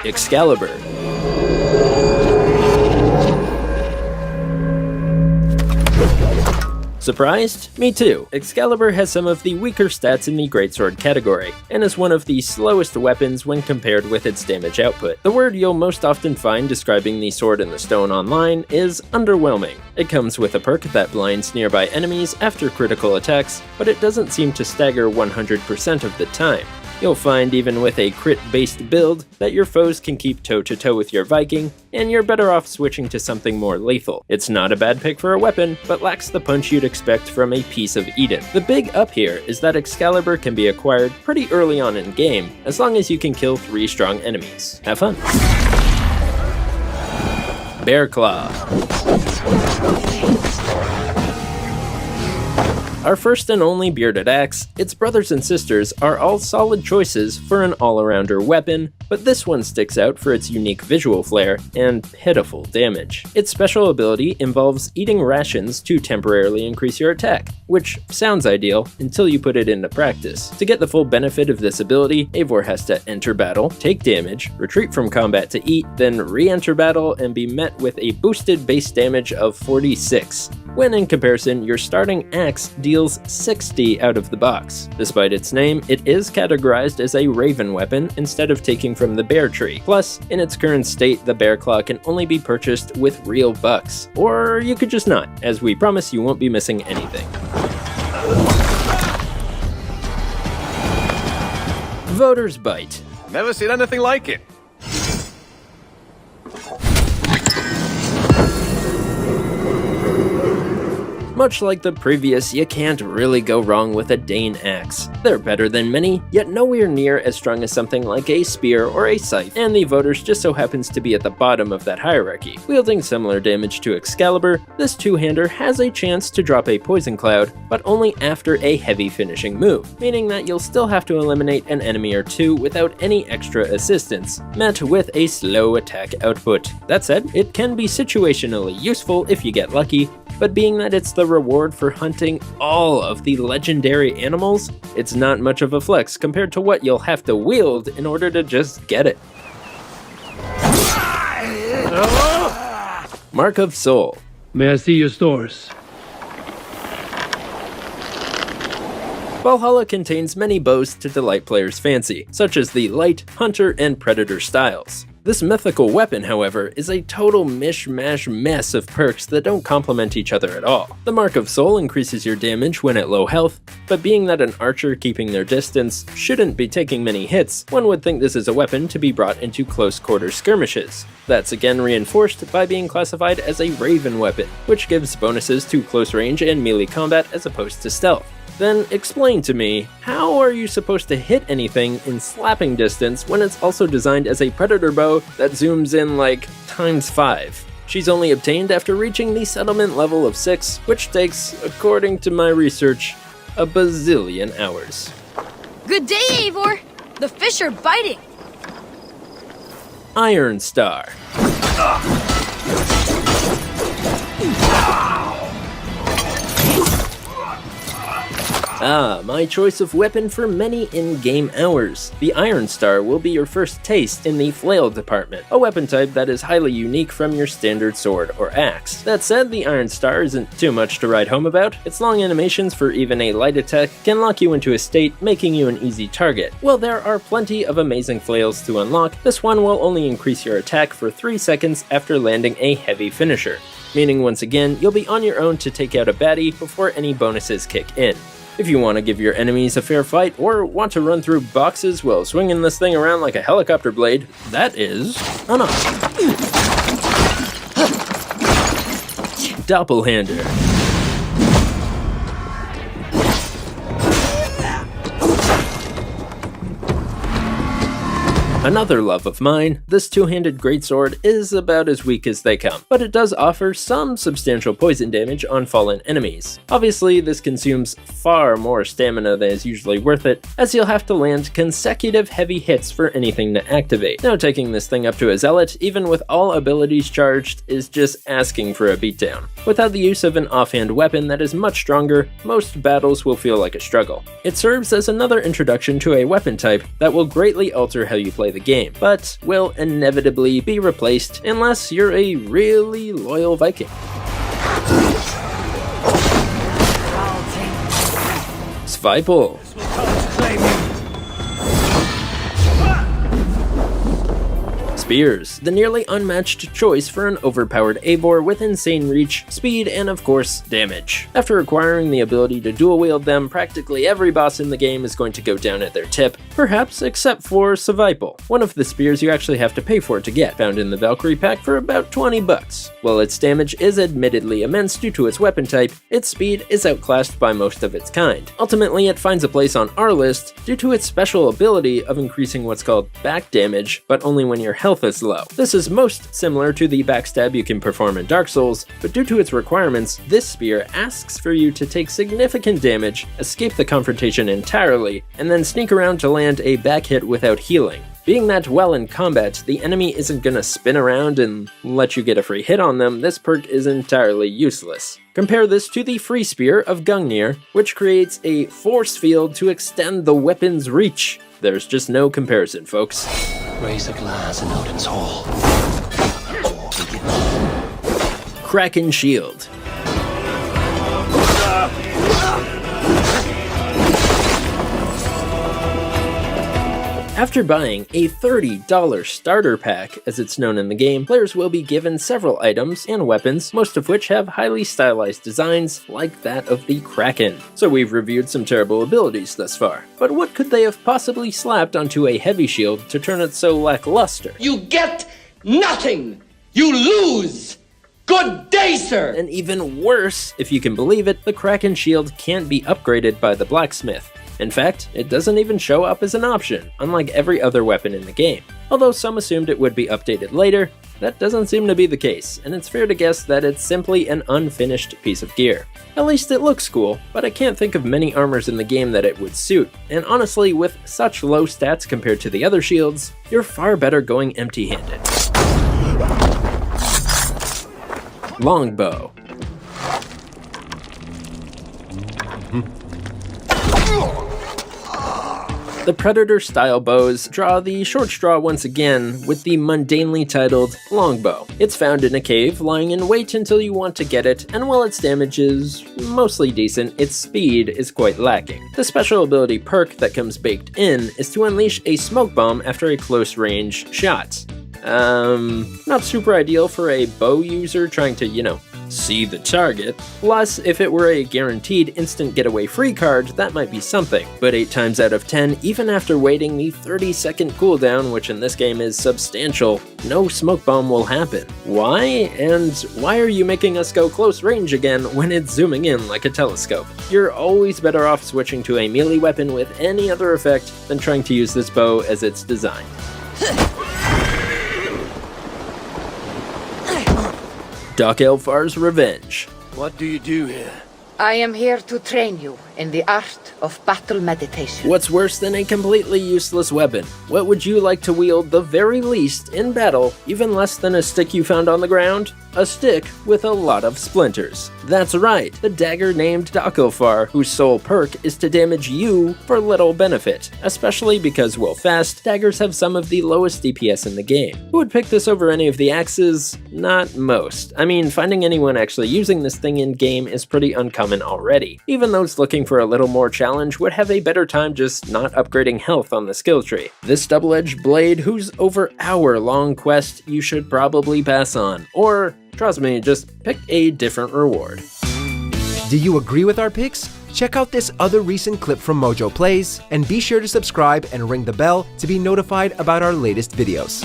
Excalibur. Surprised? Me too. Excalibur has some of the weaker stats in the greatsword category, and is one of the slowest weapons when compared with its damage output. The word you'll most often find describing the Sword in the Stone online is underwhelming. It comes with a perk that blinds nearby enemies after critical attacks, but it doesn't seem to stagger 100% of the time. You'll find even with a crit-based build that your foes can keep toe-to-toe with your Viking, and you're better off switching to something more lethal. It's not a bad pick for a weapon, but lacks the punch you'd expect from a piece of Eden. The big up here is that Excalibur can be acquired pretty early on in game, as long as you can kill 3 strong enemies. Have fun. Bearclaw. Our first and only bearded axe, its brothers and sisters are all solid choices for an all-arounder weapon, but this one sticks out for its unique visual flair and pitiful damage. Its special ability involves eating rations to temporarily increase your attack, which sounds ideal until you put it into practice. To get the full benefit of this ability, Eivor has to enter battle, take damage, retreat from combat to eat, then re-enter battle and be met with a boosted base damage of 46. When in comparison, your starting axe deals 60 out of the box. Despite its name, it is categorized as a raven weapon instead of taking from the bear tree. Plus, in its current state, the Bearclaw can only be purchased with real bucks. Or you could just not, as we promise you won't be missing anything. Vordr's Bite. Never seen anything like it. Much like the previous, you can't really go wrong with a Dane Axe. They're better than many, yet nowhere near as strong as something like a spear or a scythe, and the Vordr's just so happens to be at the bottom of that hierarchy. Wielding similar damage to Excalibur, this two-hander has a chance to drop a poison cloud, but only after a heavy finishing move, meaning that you'll still have to eliminate an enemy or two without any extra assistance, met with a slow attack output. That said, it can be situationally useful if you get lucky, but being that it's the reward for hunting all of the legendary animals, it's not much of a flex compared to what you'll have to wield in order to just get it. Mark of Soul. May I see your stores? Valhalla contains many bows to delight players' fancy, such as the Light, Hunter, and Predator styles. This mythical weapon, however, is a total mishmash mess of perks that don't complement each other at all. The Mark of Soul increases your damage when at low health, but being that an archer keeping their distance shouldn't be taking many hits, one would think this is a weapon to be brought into close quarter skirmishes. That's again reinforced by being classified as a raven weapon, which gives bonuses to close range and melee combat as opposed to stealth. Then explain to me, how are you supposed to hit anything in slapping distance when it's also designed as a predator bow that zooms in like ×5? She's only obtained after reaching the settlement level of 6, which takes, according to my research, a bazillion hours. Good day, Eivor! The fish are biting! Iron Star. Ah, my choice of weapon for many in-game hours. The Iron Star will be your first taste in the flail department, a weapon type that is highly unique from your standard sword or axe. That said, the Iron Star isn't too much to write home about. Its long animations for even a light attack can lock you into a state, making you an easy target. While there are plenty of amazing flails to unlock, this one will only increase your attack for 3 seconds after landing a heavy finisher, meaning once again, you'll be on your own to take out a baddie before any bonuses kick in. If you want to give your enemies a fair fight, or want to run through boxes while swinging this thing around like a helicopter blade, that is an option. Doppelhandler. Another love of mine, this two-handed greatsword is about as weak as they come, but it does offer some substantial poison damage on fallen enemies. Obviously, this consumes far more stamina than is usually worth it, as you'll have to land consecutive heavy hits for anything to activate. Now taking this thing up to a zealot, even with all abilities charged, is just asking for a beatdown. Without the use of an offhand weapon that is much stronger, most battles will feel like a struggle. It serves as another introduction to a weapon type that will greatly alter how you play the game, but will inevitably be replaced unless you're a really loyal Viking. Zweipel. Spears, the nearly unmatched choice for an overpowered Eivor with insane reach, speed, and of course, damage. After acquiring the ability to dual wield them, practically every boss in the game is going to go down at their tip, perhaps except for Zweipel, one of the spears you actually have to pay for to get, found in the Valkyrie pack for about 20 bucks. While its damage is admittedly immense due to its weapon type, its speed is outclassed by most of its kind. Ultimately, it finds a place on our list due to its special ability of increasing what's called back damage, but only when your health is low. This is most similar to the backstab you can perform in Dark Souls, but due to its requirements, this spear asks for you to take significant damage, escape the confrontation entirely, and then sneak around to land a back hit without healing. Being that while in combat, the enemy isn't gonna spin around and let you get a free hit on them, this perk is entirely useless. Compare this to the free spear of Gungnir, which creates a force field to extend the weapon's reach. There's just no comparison, folks. Raise a glass in Odin's hall. Kraken Shield. After buying a $30 starter pack, as it's known in the game, players will be given several items and weapons, most of which have highly stylized designs like that of the Kraken. So we've reviewed some terrible abilities thus far, but what could they have possibly slapped onto a heavy shield to turn it so lackluster? You get nothing! You lose! Good day, sir! And even worse, if you can believe it, the Kraken Shield can't be upgraded by the blacksmith. In fact, it doesn't even show up as an option, unlike every other weapon in the game. Although some assumed it would be updated later, that doesn't seem to be the case, and it's fair to guess that it's simply an unfinished piece of gear. At least it looks cool, but I can't think of many armors in the game that it would suit, and honestly, with such low stats compared to the other shields, you're far better going empty-handed. Longbow. The Predator-style bows draw the short straw once again with the mundanely titled Longbow. It's found in a cave, lying in wait until you want to get it, and while its damage is mostly decent, its speed is quite lacking. The special ability perk that comes baked in is to unleash a smoke bomb after a close-range shot. Not super ideal for a bow user trying to, see the target. Plus, if it were a guaranteed instant getaway free card, that might be something. But 8 times out of 10, even after waiting the 30-second cooldown, which in this game is substantial, no smoke bomb will happen. Why? And why are you making us go close range again when it's zooming in like a telescope? You're always better off switching to a melee weapon with any other effect than trying to use this bow as it's designed. Doppelhandler's Revenge. What do you do here? I am here to train you in the art of battle meditation. What's worse than a completely useless weapon? What would you like to wield the very least in battle, even less than a stick you found on the ground? A stick with a lot of splinters. That's right, the dagger named Doppelhandler, whose sole perk is to damage you for little benefit, especially because, while fast, daggers have some of the lowest DPS in the game. Who would pick this over any of the axes? Not most. I mean, finding anyone actually using this thing in-game is pretty uncommon already. Even those looking for a little more challenge would have a better time just not upgrading health on the skill tree. This double-edged blade, whose over hour-long quest you should probably pass on, or trust me, just pick a different reward. Do you agree with our picks? Check out this other recent clip from MojoPlays, and be sure to subscribe and ring the bell to be notified about our latest videos.